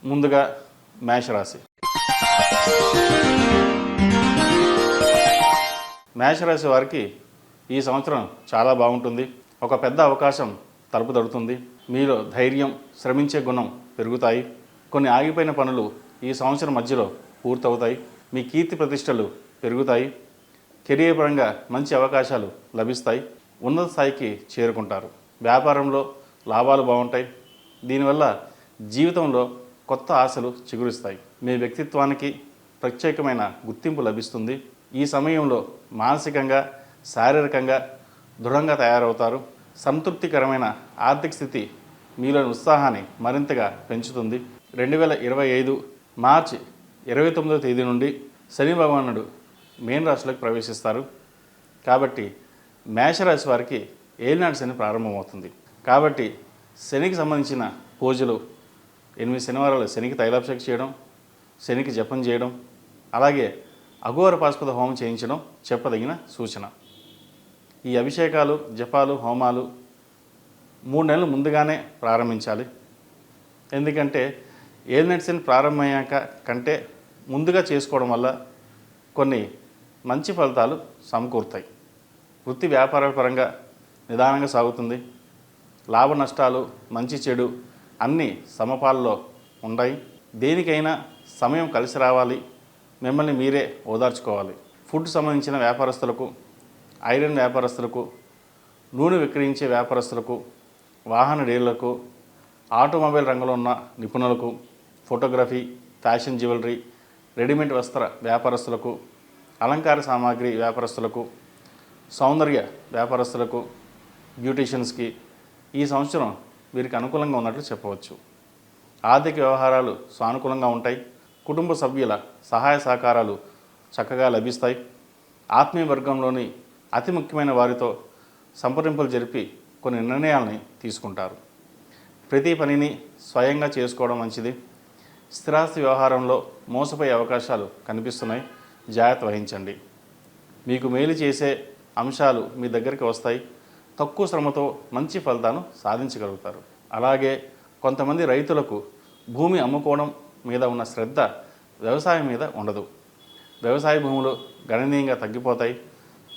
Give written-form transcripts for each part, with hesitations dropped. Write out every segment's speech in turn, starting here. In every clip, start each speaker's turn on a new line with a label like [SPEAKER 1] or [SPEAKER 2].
[SPEAKER 1] ముందుగా మేషరాశి. మేషరాశి వారికి ఈ సంవత్సరం చాలా బాగుంటుంది. ఒక పెద్ద అవకాశం తలుపు తడుతుంది. మీలో ధైర్యం, శ్రమించే గుణం పెరుగుతాయి. కొన్ని ఆగిపోయిన పనులు ఈ సంవత్సరం మధ్యలో పూర్తవుతాయి. మీ కీర్తి ప్రతిష్టలు పెరుగుతాయి. కెరీర్ పరంగా మంచి అవకాశాలు లభిస్తాయి. ఉన్నత స్థాయికి చేరుకుంటారు. వ్యాపారంలో లాభాలు బాగుంటాయి. దీనివల్ల జీవితంలో కొత్త ఆశలు చిగురిస్తాయి. మీ వ్యక్తిత్వానికి ప్రత్యేకమైన గుర్తింపు లభిస్తుంది. ఈ సమయంలో మానసికంగా, శారీరకంగా దృఢంగా తయారవుతారు. సంతృప్తికరమైన ఆర్థిక స్థితి మీలోని ఉత్సాహాన్ని మరింతగా పెంచుతుంది. 2025 మార్చి 29వ తేదీ నుండి శని భగవానుడు మేన రాశిలోకి ప్రవేశిస్తారు. కాబట్టి మేషరాశి వారికి ఏలినాటి శని ప్రారంభమవుతుంది. కాబట్టి శనికి సంబంధించిన పూజలు 8 శనివారాలు శనికి తైలాభిషేకం చేయడం, శనికి జపం చేయడం, అలాగే అఘోర పాశుపత హోమం చేయించడం చెప్పదగిన సూచన. ఈ అభిషేకాలు, జపాలు, హోమాలు 3 నెలలు ముందుగానే ప్రారంభించాలి. ఎందుకంటే ఏలినాటి శని ప్రారంభమయ్యాక కంటే ముందుగా చేసుకోవడం వల్ల కొన్ని మంచి ఫలితాలు సమకూరుతాయి. వృత్తి వ్యాపారాల పరంగా నిదానంగా సాగుతుంది. లాభ నష్టాలు, మంచి చెడు అన్నీ సమపాల్లో ఉన్నాయి. దేనికైనా సమయం కలిసి రావాలి. మిమ్మల్ని మీరే ఓదార్చుకోవాలి. ఫుడ్ సంబంధించిన వ్యాపారస్తులకు, ఐరన్ వ్యాపారస్తులకు, నూనె విక్రయించే వ్యాపారస్తులకు, వాహన డీలర్లకు, ఆటోమొబైల్ రంగంలో ఉన్న నిపుణులకు, ఫోటోగ్రఫీ, ఫ్యాషన్ జ్యువెలరీ, రెడీమేడ్ వస్త్ర వ్యాపారస్తులకు, అలంకార సామాగ్రి వ్యాపారస్తులకు, సౌందర్య వ్యాపారస్తులకు, బ్యూటీషియన్స్కి ఈ సంవత్సరం వీరికి అనుకూలంగా ఉన్నట్లు చెప్పవచ్చు. ఆర్థిక వ్యవహారాలు సానుకూలంగా ఉంటాయి. కుటుంబ సభ్యుల సహాయ సహకారాలు చక్కగా లభిస్తాయి. ఆత్మీయ వర్గంలోని అతి ముఖ్యమైన వారితో సంప్రదింపులు జరిపి కొన్ని నిర్ణయాలని తీసుకుంటారు. ప్రతి పనిని స్వయంగా చేసుకోవడం మంచిది. స్థిరాస్తి వ్యవహారంలో మోసపోయే అవకాశాలు కనిపిస్తున్నాయి. జాగ్రత్త వహించండి. మీకు మేలు చేసే అంశాలు మీ దగ్గరికి వస్తాయి. తక్కువ శ్రమతో మంచి ఫలితాలను సాధించగలుగుతారు. అలాగే కొంతమంది రైతులకు భూమి అమ్ముకోవడం మీద ఉన్న శ్రద్ధ వ్యవసాయం మీద ఉండదు. వ్యవసాయ భూములు గణనీయంగా తగ్గిపోతాయి.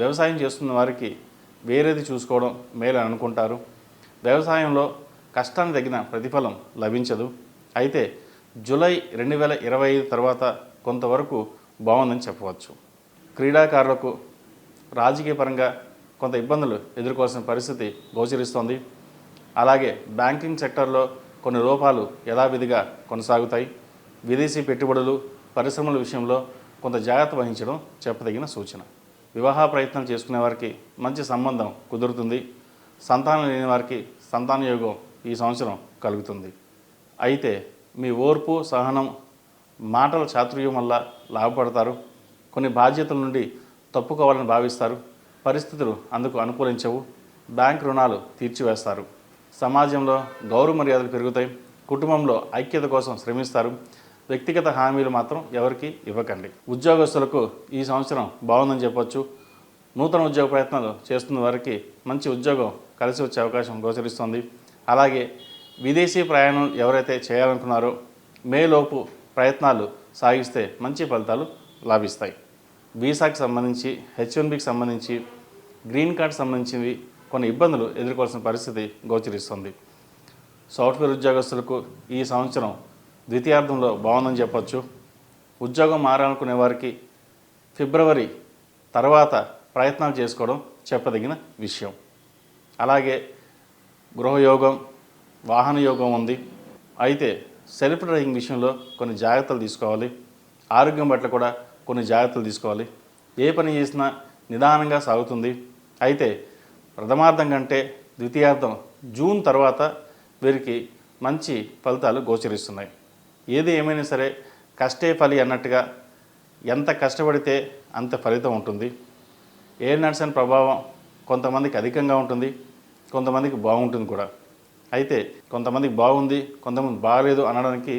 [SPEAKER 1] వ్యవసాయం చేస్తున్న వారికి వేరేది చూసుకోవడం మేలు అనుకుంటారు. వ్యవసాయంలో కష్టానికి తగిన ప్రతిఫలం లభించదు. అయితే జూలై 2025 తర్వాత కొంతవరకు బాగుందని చెప్పవచ్చు. క్రీడాకారులకు రాజకీయ పరంగా కొంత ఇబ్బందులు ఎదుర్కోవాల్సిన పరిస్థితి గోచరిస్తోంది. అలాగే బ్యాంకింగ్ సెక్టర్లో కొన్ని లోపాలు యథావిధిగా కొనసాగుతాయి. విదేశీ పెట్టుబడులు, పరిశ్రమల విషయంలో కొంత జాగ్రత్త వహించడం చెప్పదగిన సూచన. వివాహ ప్రయత్నాలు చేసుకునే వారికి మంచి సంబంధం కుదురుతుంది. సంతానం లేని వారికి సంతాన యోగం ఈ సంవత్సరం కలుగుతుంది. అయితే మీ ఓర్పు, సహనం, మాటల చాతుర్యం వల్ల లాభపడతారు. కొన్ని బాధ్యతల నుండి తప్పుకోవాలని భావిస్తారు. పరిస్థితులు అందుకు అనుకూలించవు. బ్యాంక్ రుణాలు తీర్చివేస్తారు. సమాజంలో గౌరవ మర్యాదలు పెరుగుతాయి. కుటుంబంలో ఐక్యత కోసం శ్రమిస్తారు. వ్యక్తిగత హామీలు మాత్రం ఎవరికి ఇవ్వకండి. ఉద్యోగస్తులకు ఈ సంవత్సరం బాగుందని చెప్పొచ్చు. నూతన ఉద్యోగ ప్రయత్నాలు చేస్తున్న వారికి మంచి ఉద్యోగం కలిసి వచ్చే అవకాశం గోచరిస్తుంది. అలాగే విదేశీ ప్రయాణం ఎవరైతే చేయాలనుకున్నారో మేలోపు ప్రయత్నాలు సాగిస్తే మంచి ఫలితాలు లాభిస్తాయి. వీసాకి సంబంధించి, H1Bకి సంబంధించి, గ్రీన్ కార్డ్ సంబంధించినవి కొన్ని ఇబ్బందులు ఎదుర్కోవాల్సిన పరిస్థితి గోచరిస్తుంది. సాఫ్ట్వేర్ ఉద్యోగస్తులకు ఈ సంవత్సరం ద్వితీయార్థంలో బాగుందని చెప్పొచ్చు. ఉద్యోగం మారాలనుకునే వారికి ఫిబ్రవరి తర్వాత ప్రయత్నాలు చేసుకోవడం చెప్పదగిన విషయం. అలాగే గృహయోగం, వాహన యోగం ఉంది. అయితే సెల్ఫ్ డ్రైవింగ్ విషయంలో కొన్ని జాగ్రత్తలు తీసుకోవాలి. ఆరోగ్యం పట్ల కూడా కొన్ని జాగ్రత్తలు తీసుకోవాలి. ఏ పని చేసినా నిదానంగా సాగుతుంది. అయితే ప్రథమార్థం కంటే ద్వితీయార్థం జూన్ తర్వాత వీరికి మంచి ఫలితాలు గోచరిస్తున్నాయి. ఏది ఏమైనా సరే కష్టే ఫలి అన్నట్టుగా ఎంత కష్టపడితే అంత ఫలితం ఉంటుంది. ఏలినాటి శని ప్రభావం కొంతమందికి అధికంగా ఉంటుంది, కొంతమందికి బాగుంటుంది కూడా. అయితే కొంతమందికి బాగుంది, కొంతమంది బాగలేదు అనడానికి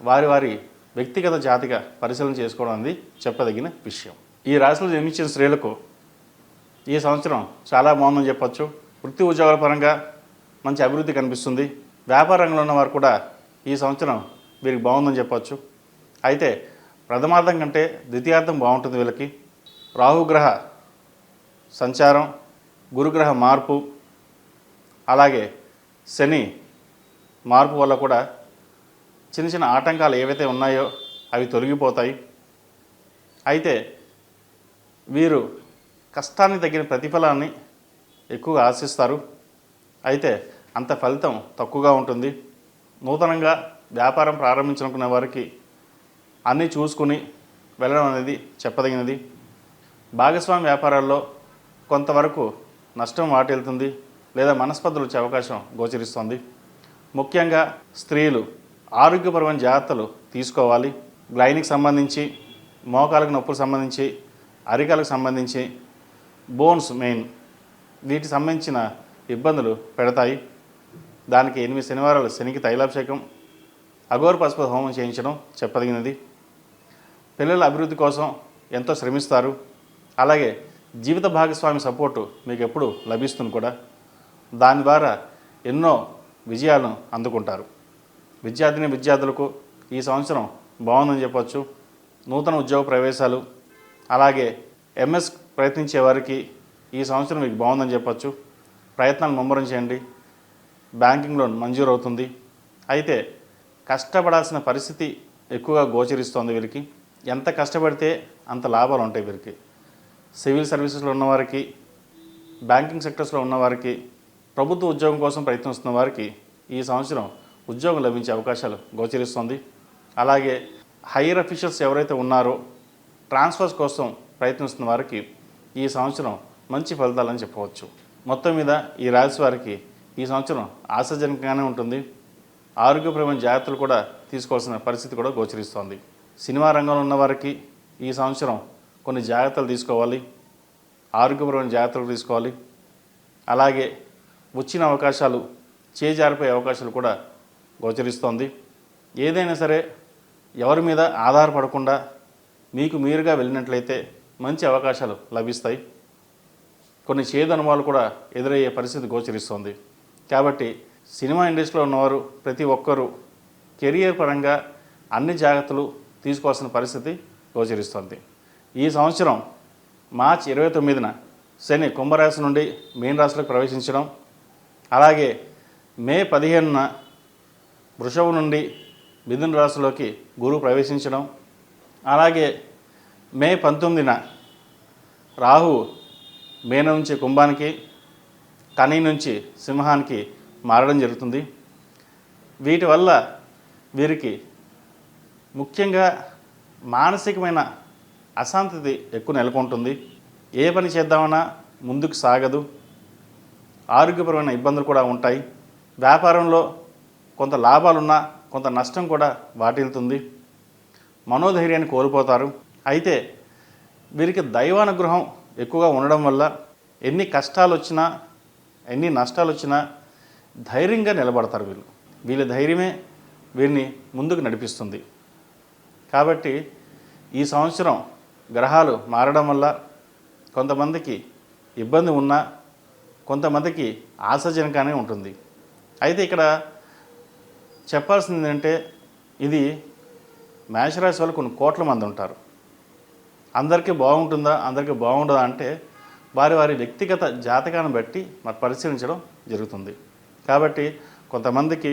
[SPEAKER 1] వారి వారి వ్యక్తిగత జాతిక పరిశీలన చేసుకోవడం అనేది చెప్పదగిన విషయం. ఈ రాశిలో జన్మించిన స్త్రీలకు ఈ సంవత్సరం చాలా బాగుందని చెప్పొచ్చు. వృత్తి ఉద్యోగాల పరంగా మంచి అభివృద్ధి కనిపిస్తుంది. వ్యాపార రంగంలో ఉన్నవారు కూడా ఈ సంవత్సరం వీరికి బాగుందని చెప్పొచ్చు. అయితే ప్రథమార్థం కంటే ద్వితీయార్థం బాగుంటుంది వీళ్ళకి. రాహుగ్రహ సంచారం, గురుగ్రహ మార్పు, అలాగే శని మార్పు వల్ల కూడా చిన్న చిన్న ఆటంకాలు ఏవైతే ఉన్నాయో అవి తొలగిపోతాయి. అయితే వీరు కష్టానికి తగిన ప్రతిఫలాన్ని ఎక్కువగా ఆశిస్తారు. అయితే అంత ఫలితం తక్కువగా ఉంటుంది. నూతనంగా వ్యాపారం ప్రారంభించాలనుకునే వారికి అన్నీ చూసుకుని వెళ్ళడం అనేది చెప్పదగినది. భాగస్వామి వ్యాపారాల్లో కొంతవరకు నష్టం వాటిల్లుతుంది లేదా మనస్పర్ధలు వచ్చే అవకాశం గోచరిస్తుంది. ముఖ్యంగా స్త్రీలు ఆరోగ్యపరమైన జాగ్రత్తలు తీసుకోవాలి. గ్లైనిక్ సంబంధించి, మోకాలకు నొప్పులకు సంబంధించి, అరికాలకు సంబంధించి, బోన్స్ మెయిన్ వీటికి సంబంధించిన ఇబ్బందులు పెడతాయి. దానికి 8 శనివారాలు శనికి తైలాభిషేకం, అఘోర పసుపు హోమం చేయించడం చెప్పదగినది. పిల్లల అభివృద్ధి కోసం ఎంతో శ్రమిస్తారు. అలాగే జీవిత భాగస్వామి సపోర్టు మీకు ఎప్పుడు లభిస్తుంది కూడా. దాని ద్వారా ఎన్నో విజయాలను అందుకుంటారు. విద్యార్థులకు ఈ సంవత్సరం బాగుందని చెప్పొచ్చు. నూతన ఉద్యోగ ప్రవేశాలు, అలాగే ఎంఎస్ ప్రయత్నించే వారికి ఈ సంవత్సరం మీకు బాగుందని చెప్పొచ్చు. ప్రయత్నాలు ముమ్మరం చేయండి. బ్యాంకింగ్ లోన్ మంజూరు అవుతుంది. అయితే కష్టపడాల్సిన పరిస్థితి ఎక్కువగా గోచరిస్తోంది వీరికి. ఎంత కష్టపడితే అంత లాభాలు ఉంటాయి వీరికి. సివిల్ సర్వీసెస్లో ఉన్నవారికి, బ్యాంకింగ్ సెక్టర్స్లో ఉన్నవారికి, ప్రభుత్వ ఉద్యోగం కోసం ప్రయత్నిస్తున్న వారికి ఈ సంవత్సరం ఉద్యోగం లభించే అవకాశాలు గోచరిస్తుంది. అలాగే హైయర్ అఫీషియల్స్ ఎవరైతే ఉన్నారో ట్రాన్స్ఫర్స్ కోసం ప్రయత్నిస్తున్న వారికి ఈ సంవత్సరం మంచి ఫలితాలని చెప్పవచ్చు. మొత్తం మీద ఈ రాశి వారికి ఈ సంవత్సరం ఆశాజనకంగానే ఉంటుంది. ఆరోగ్యపరమైన జాగ్రత్తలు కూడా తీసుకోవాల్సిన పరిస్థితి కూడా గోచరిస్తోంది. సినిమా రంగంలో ఉన్నవారికి ఈ సంవత్సరం కొన్ని జాగ్రత్తలు తీసుకోవాలి. ఆరోగ్యపరమైన జాగ్రత్తలు తీసుకోవాలి. అలాగే వచ్చిన అవకాశాలు చేజారిపోయే అవకాశాలు కూడా గోచరిస్తోంది. ఏదైనా సరే ఎవరి మీద ఆధారపడకుండా మీకు మీరుగా వెళ్ళినట్లయితే మంచి అవకాశాలు లభిస్తాయి. కొన్ని చేదు అనుభవాలు కూడా ఎదురయ్యే పరిస్థితి గోచరిస్తోంది. కాబట్టి సినిమా ఇండస్ట్రీలో ఉన్నవారు ప్రతి ఒక్కరూ కెరియర్ పరంగా అన్ని జాగ్రత్తలు తీసుకోవాల్సిన పరిస్థితి గోచరిస్తోంది. ఈ సంవత్సరం మార్చి 29న శని కుంభరాశి నుండి మీన రాశిలోకి ప్రవేశించడం, అలాగే మే 15న వృషభం నుండి మిథున రాశిలోకి గురువు ప్రవేశించడం, అలాగే మే 19న రాహు మీనం నుంచి కుంభానికి, కని నుంచి సింహానికి మారడం జరుగుతుంది. వీటి వల్ల వీరికి ముఖ్యంగా మానసికమైన అశాంతి ఎక్కువ నెలకొంటుంది. ఏ పని చేద్దామన్నా ముందుకు సాగదు. ఆరోగ్యపరమైన ఇబ్బందులు కూడా ఉంటాయి. వ్యాపారంలో కొంత లాభాలున్నా కొంత నష్టం కూడా వాటిల్లుతుంది. మనోధైర్యాన్ని కోల్పోతారు. అయితే వీరికి దైవానుగ్రహం ఎక్కువగా ఉండడం వల్ల ఎన్ని కష్టాలు వచ్చినా, ఎన్ని నష్టాలు వచ్చినా ధైర్యంగా నిలబడతారు. వీళ్ళ ధైర్యమే వీరిని ముందుకు నడిపిస్తుంది. కాబట్టి ఈ సంవత్సరం గ్రహాలు మారడం వల్ల కొంతమందికి ఇబ్బంది ఉన్నా కొంతమందికి ఆశాజనకంగానే ఉంటుంది. అయితే ఇక్కడ చెప్పాల్సింది ఏంటంటే, ఇది మేషరాశి వాళ్ళు కొన్ని కోట్ల మంది ఉంటారు. అందరికీ బాగుంటుందా, అందరికీ బాగుండదా అంటే వారి వారి వ్యక్తిగత జాతకాన్ని బట్టి మరి పరిశీలించడం జరుగుతుంది. కాబట్టి కొంతమందికి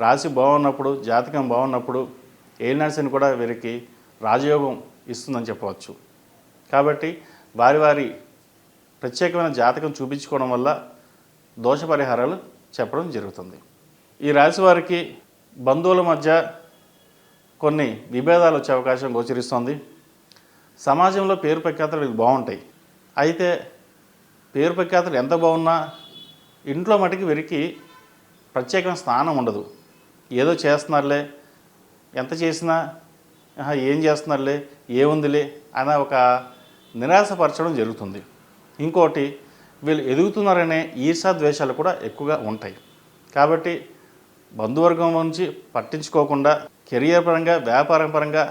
[SPEAKER 1] రాశి బాగున్నప్పుడు, జాతకం బాగున్నప్పుడు ఏలినాటి శని కూడా వీరికి రాజయోగం ఇస్తుందని చెప్పవచ్చు. కాబట్టి వారి వారి ప్రత్యేకమైన జాతకం చూపించుకోవడం వల్ల దోష పరిహారాలు చెప్పడం జరుగుతుంది. ఈ రాశి వారికి బంధువుల మధ్య కొన్ని విభేదాలు వచ్చే అవకాశం గోచరిస్తుంది. సమాజంలో పేరు ప్రఖ్యాతలు వీళ్ళకి బాగుంటాయి. అయితే పేరు ప్రఖ్యాతలు ఎంత బాగున్నా ఇంట్లో మటుకు వీరికి ప్రత్యేకమైన స్థానం ఉండదు. ఏదో చేస్తున్నారులే, ఎంత చేసినా ఏం చేస్తున్నారులే, ఏముందిలే అన్న ఒక నిరాశపరచడం జరుగుతుంది. ఇంకోటి, వీళ్ళు ఎదుగుతున్నారనే ఈర్ష్యాద్వేషాలు కూడా ఎక్కువగా ఉంటాయి. కాబట్టి బంధువర్గం నుంచి పట్టించుకోకుండా కెరియర్ పరంగా, వ్యాపారం పరంగా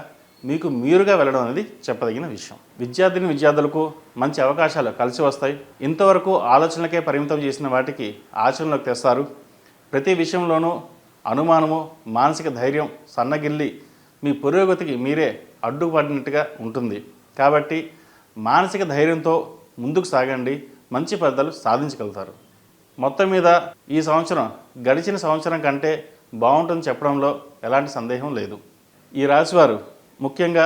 [SPEAKER 1] మీకు మీరుగా వెళ్ళడం అనేది చెప్పదగిన విషయం. విద్యార్థులకు మంచి అవకాశాలు కలిసి వస్తాయి. ఇంతవరకు ఆలోచనలకే పరిమితం చేసిన వాటికి ఆచరణలోకి తెస్తారు. ప్రతి విషయంలోనూ అనుమానము, మానసిక ధైర్యం సన్నగిల్లి మీ పురోగతికి మీరే అడ్డుపడినట్టుగా ఉంటుంది. కాబట్టి మానసిక ధైర్యంతో ముందుకు సాగండి, మంచి ఫలితాలు సాధించగలుగుతారు. మొత్తం మీద ఈ సంవత్సరం గడిచిన సంవత్సరం కంటే బాగుంటుంది చెప్పడంలో ఎలాంటి సందేహం లేదు. ఈ రాశివారు ముఖ్యంగా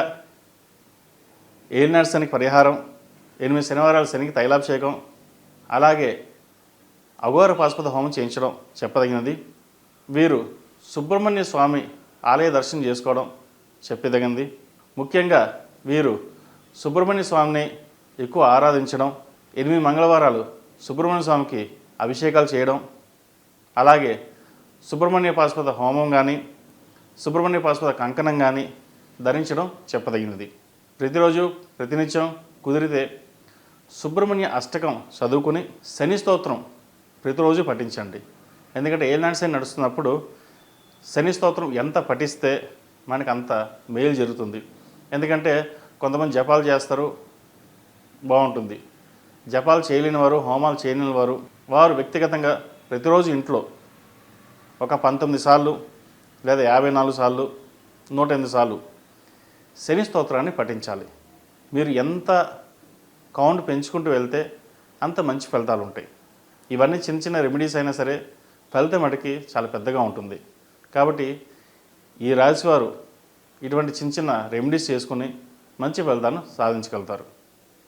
[SPEAKER 1] ఏలినాటి శనికి పరిహారం, 8 శనివారాల శనికి తైలాభిషేకం, అలాగే అఘోర పాశుపత హోమం చేయించడం చెప్పదగినది. వీరు సుబ్రహ్మణ్య స్వామి ఆలయ దర్శనం చేసుకోవడం చెప్పదగింది. ముఖ్యంగా వీరు సుబ్రహ్మణ్య స్వామిని ఎక్కువ ఆరాధించడం, 8 మంగళవారాలు సుబ్రహ్మణ్య స్వామికి అభిషేకాలు చేయడం, అలాగే సుబ్రహ్మణ్య పాశుపత హోమం కానీ సుబ్రహ్మణ్య పాశుపత కంకణం కానీ ధరించడం చెప్పదగినది. ప్రతిరోజు ప్రతినిత్యం కుదిరితే సుబ్రహ్మణ్య అష్టకం చదువుకుని శని స్తోత్రం ప్రతిరోజు పఠించండి. ఎందుకంటే ఏలినాటి శని నడుస్తున్నప్పుడు శని స్తోత్రం ఎంత పఠిస్తే మనకు అంత మేలు జరుగుతుంది. ఎందుకంటే కొంతమంది జపాలు చేస్తారు, బాగుంటుంది. జపాలు చేయలేని వారు, హోమాలు చేయలేని వారు వ్యక్తిగతంగా ప్రతిరోజు ఇంట్లో ఒక 19 సార్లు లేదా 54 సార్లు 108 సార్లు శని స్తోత్రాన్ని పఠించాలి. మీరు ఎంత కౌంట్ పెంచుకుంటూ వెళ్తే అంత మంచి ఫలితాలు ఉంటాయి. ఇవన్నీ చిన్న చిన్న రెమెడీస్ అయినా సరే ఫలితం మటుకి చాలా పెద్దగా ఉంటుంది. కాబట్టి ఈ రాశివారు ఇటువంటి చిన్న చిన్న రెమెడీస్ చేసుకుని మంచి ఫలితాలను సాధించగలుగుతారు.